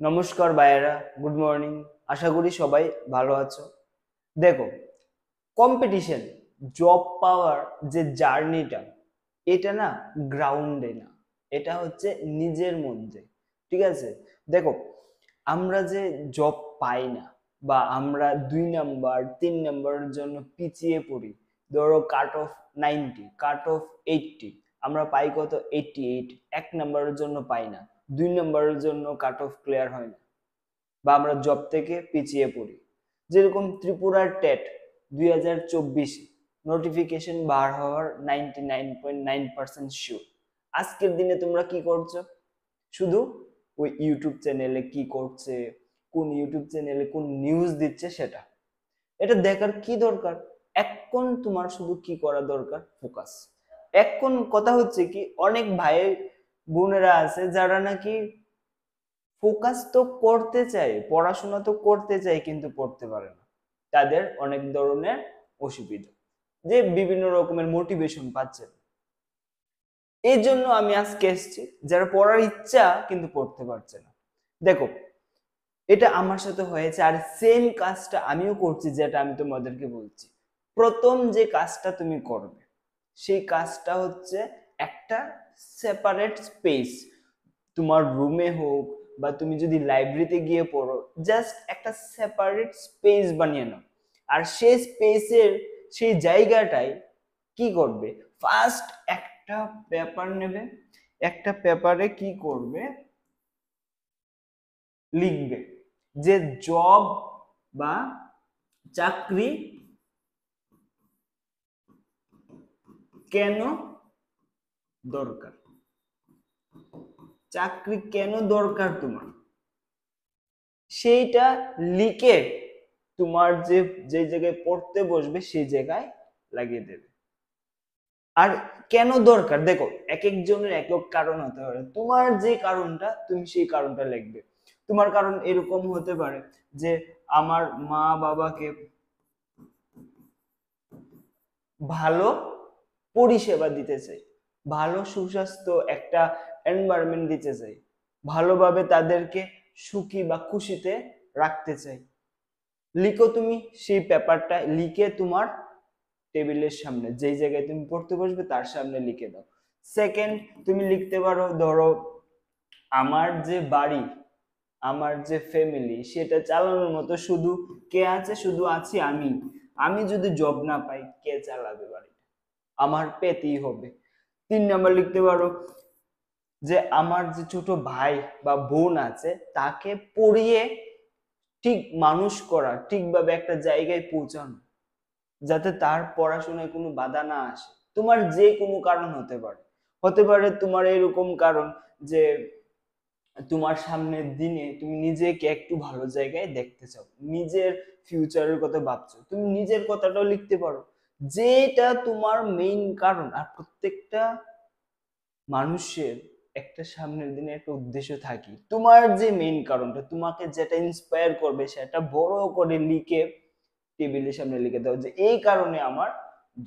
নমস্কার ভাইয়েরা, good morning. আশা করি সবাই ভালো আছো। দেখো, কম্পিটিশন, জব পাওয়ার যে জার্নিটা, এটা না গ্রাউন্ডে না, এটা হচ্ছে নিজের মধ্যে। ঠিক আছে? দেখো, আমরা যে জব পাই না বা আমরা 2 নাম্বার 3 নাম্বারের জন্য পিছিয়ে পড়ি। ধরো কাট অফ 90, কাট অফ 80, আমরা পাই কত 88, 1 নাম্বারের জন্য পাই না, 2 নাম্বারের জন্য কাট অফ ক্লিয়ার হয় না, বা আমরা জব থেকে পিছিয়ে পড়ি। যেরকম ত্রিপুরার টেট 2024 নোটিফিকেশন বার হওয়ার 99.9% শিওর। আজকের দিনে তোমরা কি করছো? শুধু ওই ইউটিউব চ্যানেলে কি করছে, কোন ইউটিউব চ্যানেলে কোন নিউজ দিচ্ছে সেটা, এটা দেখার কি দরকার? এখন তোমার শুধু কি করা দরকার? ফোকাস। এখন কথা হচ্ছে কি, অনেক ভাই বোনেরা আছে যারা নাকি ফোকাস তো করতে চায়, পড়াশোনা তো করতে চায়, কিন্তু পড়তে পারে না। তাদের অনেক ধরনের অসুবিধা, যে বিভিন্ন রকমের মোটিভেশন পাচ্ছে না। এই জন্য আমি আজকে এসেছি, যারা পড়ার ইচ্ছা কিন্তু পড়তে পারছে না। দেখো, এটা আমার সাথে হয়েছে, আর সেম কাজটা আমিও করছি, যেটা আমি তোমাদেরকে বলছি। প্রথম যে কাজটা তুমি করবে, সেই কাজটা হচ্ছে একটা সেপারেট স্পেস, তোমার রুমে হোক বা তুমি যদি লাইব্রেরিতে গিয়ে পড়ো, জাস্ট একটা সেপারেট স্পেস বানিয়ে নাও। আর সেই স্পেসের সেই জায়গাটায় কি করবে? ফার্স্ট একটা পেপার নেবে, একটা পেপারে কি করবে? লিখবে যে জব বা চাকরি কেন দরকার, চাকরি কেন দরকার তোমার, সেইটা লিখে তোমার যে যে জায়গায় পড়তে বসবে সেই জায়গায় লাগিয়ে দেবে। আর কেন দরকার, দেখো, এক একজনের এক এক কারণ হতে পারে। তোমার যে কারণটা, তুমি সেই কারণটা লিখবে। তোমার কারণ এরকম হতে পারে যে আমার মা বাবাকে ভালো পরিষেবা দিতে চাই, ভালো সুস্বাস্থ্য একটা এনভায়রনমেন্ট দিতে চাই, ভালোভাবে তাদেরকে সুখী বা খুশিতে রাখতে চাই। লিখো তুমি সেই পেপারটা, লিখে তোমার টেবিলের সামনে, যেই জায়গায় তুমি পড়তে বসবে তার সামনে লিখে দাও। সেকেন্ড, তুমি লিখতে পারো, ধরো আমার যে বাড়ি, আমার যে ফ্যামিলি, সেটা চালানোর মতো শুধু কে আছে? শুধু আছি আমি। আমি যদি জব না পাই, কে চালাবে বাড়িটা? আমার পেতেই হবে। 3 নাম্বার লিখতে পারো যে আমার যে ছোট ভাই বা বোন আছে, তাকে পড়িয়ে ঠিক মানুষ করা, ঠিকভাবে একটা জায়গায় পৌঁছানো, যাতে তার পড়াশোনায় কোনো বাধা না আসে। তোমার যে কোনো কারণ হতে পারে। হতে পারে তোমার এরকম কারণ যে তোমার সামনের দিনে তুমি নিজেকে একটু ভালো জায়গায় দেখতে চাও, নিজের ফিউচারের কথা ভাবছো, তুমি নিজের কথাটাও লিখতে পারো, যেটা তোমার মেইন কারণ। আর প্রত্যেকটা মানুষের একটা সামনের দিনে একটা উদ্দেশ্য থাকে। তোমার যে মেইন কারণটা, তোমাকে যেটা ইন্সপায়ার করবে, সেটা বড় করে লিখে টেবিলের সামনে লিখে দাও যে এই কারণে আমার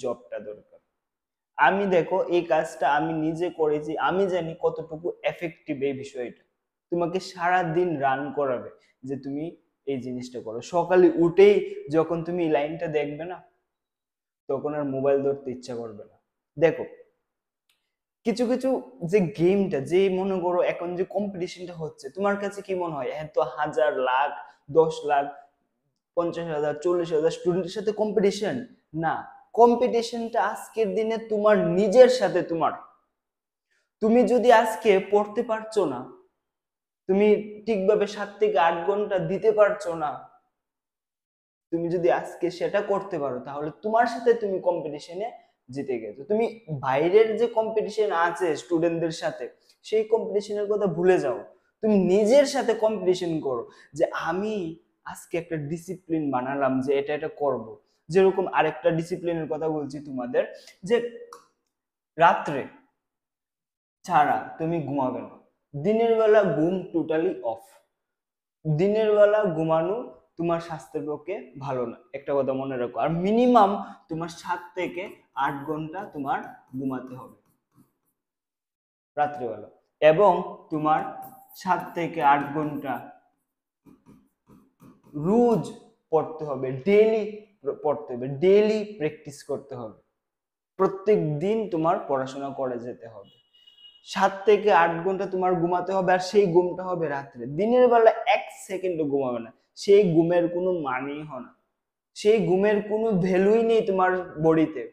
জবটা দরকার। আমি, দেখো, এই কাজটা আমি নিজে করেছি, আমি জানি কতটুকু এফেক্টিভ এই বিষয়টা। তোমাকে সারা দিন রান করাবে যে তুমি এই জিনিসটা করো। সকালে উঠেই যখন তুমি এই লাইনটা দেখবে না, তখন আর মোবাইল ধরতে ইচ্ছা করবে না। দেখো, কিছু কিছু যে গেমটা, যে মনে করো এখন যে কম্পিটিশনটা হচ্ছে, তোমার কাছে কি মনে হয় এত হাজার লাখ 10 লাখ 50,000 40,000 স্টুডেন্টের সাথে কম্পিটিশন? না, কম্পিটিশনটা আজকের দিনে তোমার নিজের সাথে। তোমার, তুমি যদি আজকে পড়তে পারছো না, তুমি ঠিকভাবে 7 থেকে 8 ঘন্টা দিতে পারছো না, তুমি যদি আজকে সেটা করতে পারো, তাহলে তোমার সাথে তুমি কম্পিটিশনে জিতে গেছো। তুমি বাইরের যে কম্পিটিশন আছে স্টুডেন্টদের সাথে, সেই কম্পিটিশনের কথা ভুলে যাও। তুমি নিজের সাথে কম্পিটিশন করো যে আমি আজকে একটা ডিসিপ্লিন বানালাম যে এটা এটা করব। যেরকম আরেকটা ডিসিপ্লিনের কথা বলছি তোমাদের, যে রাত্রে ছাড়া তুমি ঘুমাবে না। দিনের বেলা ঘুম টোটালি অফ। দিনের বেলা ঘুমানো তোমার স্বাস্থ্যের পক্ষে ভালো না, একটা কথা মনে রাখো। আর মিনিমাম তোমার 7 থেকে 8 ঘন্টা তোমার ঘুমাতে হবে রাত্রিবেলা, এবং তোমার 7 থেকে 8 ঘন্টা রোজ পড়তে হবে, ডেইলি পড়তে হবে, ডেইলি প্র্যাকটিস করতে হবে, প্রত্যেক দিন তোমার পড়াশোনা করে যেতে হবে। 7 থেকে 8 ঘন্টা তোমার ঘুমাতে হবে, আর সেই ঘুমটা হবে রাত্রে। দিনের বেলা 1 সেকেন্ডও ঘুমাবে না, সেই ঘুমের কোনো মানেই হয় না, সেই ঘুমের কোনো ভ্যালুই নেই তোমার বডিতে।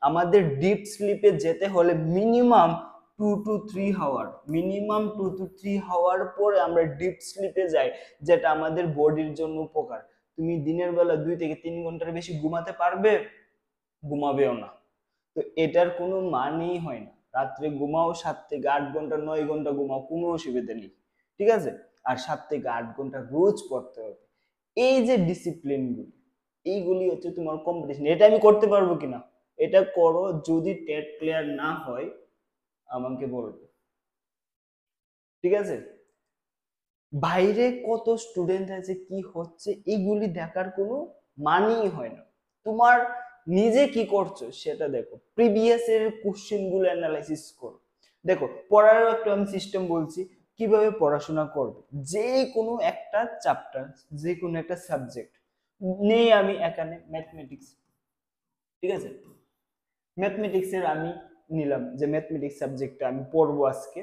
আমাদের ডিপ স্লিপে যেতে হলে minimum 2 to 3 hour, minimum 2 to 3 hour পরে আমরা ডিপ স্লিপে যাই, যেটা আমাদের বডির জন্য উপকার। তুমি দিনের বেলা 2 থেকে 3 ঘন্টার বেশি ঘুমাতে পারবে? ঘুমাবেও না। তো এটার কোনো মানেই হয় না। রাত্রে ঘুমাও 7 থেকে 8 ঘন্টা, 9 ঘন্টা ঘুমাও, কোনো অসুবিধা নেই, ঠিক আছে। আর 7 থেকে 8 ঘন্টা রোজ পড়তে হবে। এই যে ডিসিপ্লিনগুলি, এইগুলি হচ্ছে তোমার কম্পিটিশন। এটা আমি করতে পারবো কিনা, এটা করো। যদি টেট ক্লিয়ার না হয় আমাকে বলবে, ঠিক আছে। বাইরে কত স্টুডেন্ট আছে, কি হচ্ছে, এইগুলি দেখার কোনো মানেই হয় না। তোমার নিজে কি করছো সেটা দেখো, প্রিভিয়াস এর কোশ্চেন গুলো অ্যানালাইসিস করো। দেখো, পড়ারও একটা আমি সিস্টেম বলছি কিভাবে পড়াশোনা করবে। যে কোনো একটা চ্যাপ্টার, যে কোনো একটা সাবজেক্ট নেই, আমি এখানে ম্যাথমেটিক্স, ঠিক আছে, ম্যাথমেটিক্স এর আমি নিলাম যে ম্যাথমেটিক্স সাবজেক্টটা আমি পড়বো আজকে।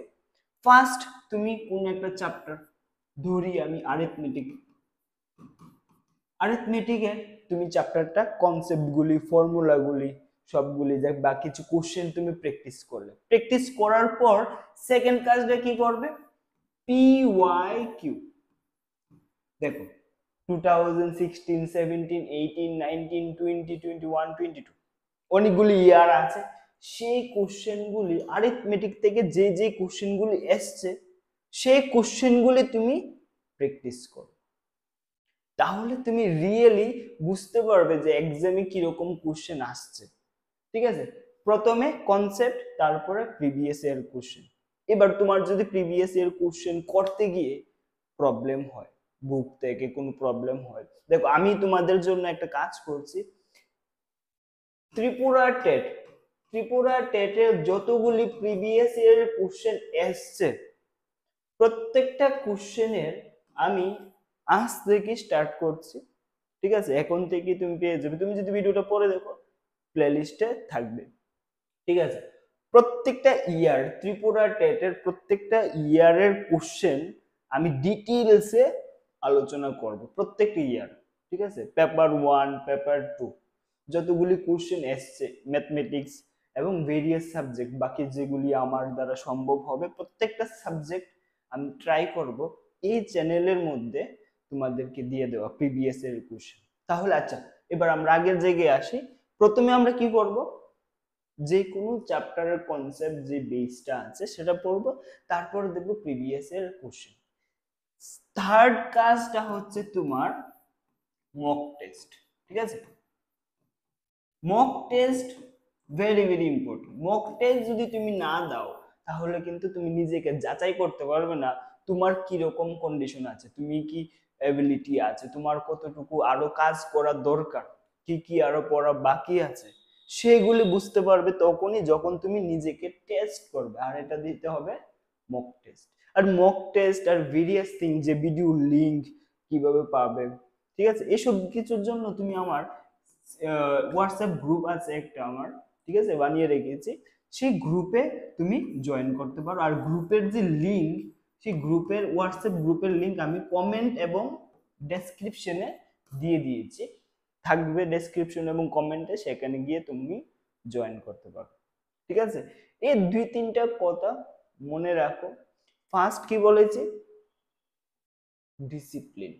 ফার্স্ট তুমি কোন একটা চ্যাপ্টার, ধরি আমি অ্যারিথমেটিক, অ্যারিথমেটিকের তুমি চ্যাপ্টারটা কনসেপ্টগুলি, ফর্মুলাগুলি সবগুলি দেখ, বা কিছু কোশ্চেন তুমি প্র্যাকটিস করলে, প্র্যাকটিস করার পর সেকেন্ড কাজটা কি করবে, পি ওয়াই কিউ। দেখো 2016, 17, 18, 19, 20, 21, 22 অনেকগুলি ইয়ার আছে। সেই কোশ্চেনগুলি অ্যারিথমেটিক থেকে যে যে কোশ্চেনগুলি এসছে, সেই কোশ্চেনগুলি তুমি প্র্যাকটিস করো। তাহলে তুমি রিয়েলি বুঝতে পারবে যে এক্সামে কিরকম কোশ্চেন আসছে, ঠিক আছে। প্রথমে কনসেপ্ট, তারপরে প্রিভিয়াস ইয়ার কোশ্চেন। এবার তোমার যদি প্রিভিয়াস ইয়ার কোশ্চেন করতে গিয়ে প্রবলেম হয়, বুক থেকে কোনো প্রবলেম হয়, দেখো আমি তোমাদের জন্য একটা কাজ করছি। ত্রিপুরা টেট, ত্রিপুরা টেটের যতগুলি প্রিভিয়াস ইয়ারের কোশ্চেন এসছে, প্রত্যেকটা কোশ্চেনের আমি আজ থেকে স্টার্ট করছি, ঠিক আছে। এখন থেকে তুমি পেয়ে যাবে, তুমি যদি ভিডিওটা পরে দেখো প্লেলিস্টে থাকবে, ঠিক আছে। প্রত্যেকটা ইয়ার, ত্রিপুরা টেটের প্রত্যেকটা ইয়ারের কোশ্চেন আমি ডিটেইলসে আলোচনা করব, প্রত্যেকটা ইয়ার, ঠিক আছে। পেপার 1, পেপার 2 যতগুলি কোশ্চেন এসছে ম্যাথমেটিক্স এবং ভেরিয়াস সাবজেক্ট, বাকি যেগুলি আমার দ্বারা সম্ভব হবে, প্রত্যেকটা সাবজেক্ট আমি ট্রাই করব এই চ্যানেলের মধ্যে তোমাদেরকে দিয়ে দেওয়া প্রিভিয়াস এর কোশ্চেন। তাহলে আচ্ছা, এবার আমরা আগের জায়গায় আসি। প্রথমে আমরা কি করব, যে কোনো চ্যাপ্টারের কনসেপ্ট, যে বেসটা আছে সেটা পড়বো, তারপর দেখবো প্রিভিয়াস এর কোশ্চেন। থার্ড কাজটা হচ্ছে তোমার মক টেস্ট, ঠিক আছে। Mock test very very important. Mock test যদি তুমি না দাও, তাহলে কিন্তু তুমি নিজেকে যাচাই করতে পারবে না তোমার কি রকম কন্ডিশন আছে, তুমি কি এবিলিটি আছে, তোমার কতটুকু আরো কাজ করার দরকার, কি কি আরো পড়া বাকি আছে, সেগুলি বুঝতে পারবে তখনই যখন তুমি নিজেকে টেস্ট করবে। আর এটা দিতে হবে মক টেস্ট। আর মক টেস্ট আর ভেরিয়াস থিং, যে ভিডিও লিংক কিভাবে পাবে, ঠিক আছে, এসব কিছুর জন্য তুমি আমার হোয়াটসঅ্যাপ গ্রুপ আছে একটা আমার, ঠিক আছে, বানিয়ে রেখেছি। সেই গ্রুপে তুমি জয়েন করতে পারো। আর গ্রুপের যে লিংক, সেই গ্রুপের, হোয়াটসঅ্যাপ গ্রুপের লিংক আমি কমেন্ট এবং ডেসক্রিপশনে দিয়ে দিয়েছি, থাকবে ডেসক্রিপশন এবং কমেন্টে, সেখানে গিয়ে তুমি জয়েন করতে পারো, ঠিক আছে। এই 2-3টা কথা মনে রাখো। ফার্স্ট কি বলেছি, ডিসিপ্লিন,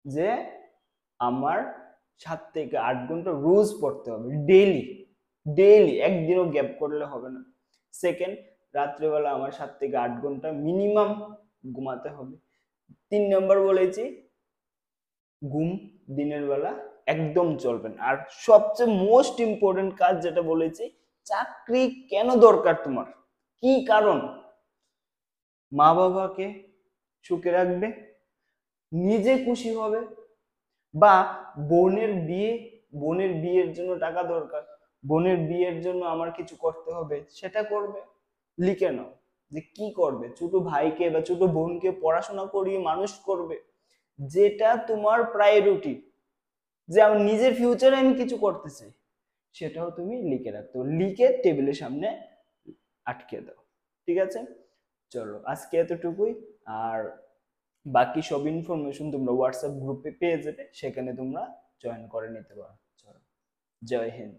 যে আমার 7 থেকে 8 ঘন্টা রোজ পড়তে হবে, ডেইলি, ডেইলি, একদিনও গ্যাপ করলে হবে না। সেকেন্ড, রাত্রেবেলা আমার 7 থেকে 8 ঘন্টা মিনিমাম ঘুমাতে হবে। 3 নম্বর বলেছি, ঘুম দিনের বেলা একদম চলবে না। আর সবচেয়ে মোস্ট ইম্পর্টেন্ট কাজ যেটা বলেছি, চাকরি কেন দরকার তোমার, কি কারণ, মা বাবাকে সুখে রাখবে, নিজে খুশি হবে, বা বোনের বিয়ে, বোনের বিয়ের জন্য টাকা দরকার, বোনের বিয়ের জন্য আমার কিছু করতে হবে, সেটা করবে। লিখে নাও যে কি করবে, ছোট ভাইকে বা ছোট বোনকে পড়াশোনা করিয়ে মানুষ করবে, যেটা তোমার প্রায়োরিটি, যে আমি নিজের ফিউচারে আমি কিছু করতে চাই, সেটাও তুমি লিখে রাখতে হবে, লিখে টেবিলের সামনে আটকে দাও। ঠিক আছে, চলো আজকে এতটুকুই। আর বাকি সব ইনফরমেশন তোমরা হোয়াটসঅ্যাপ গ্রুপে পেয়ে যাবে, সেখানে তোমরা জয়েন করে নিতে পারো। চলো, জয় হিন্দ।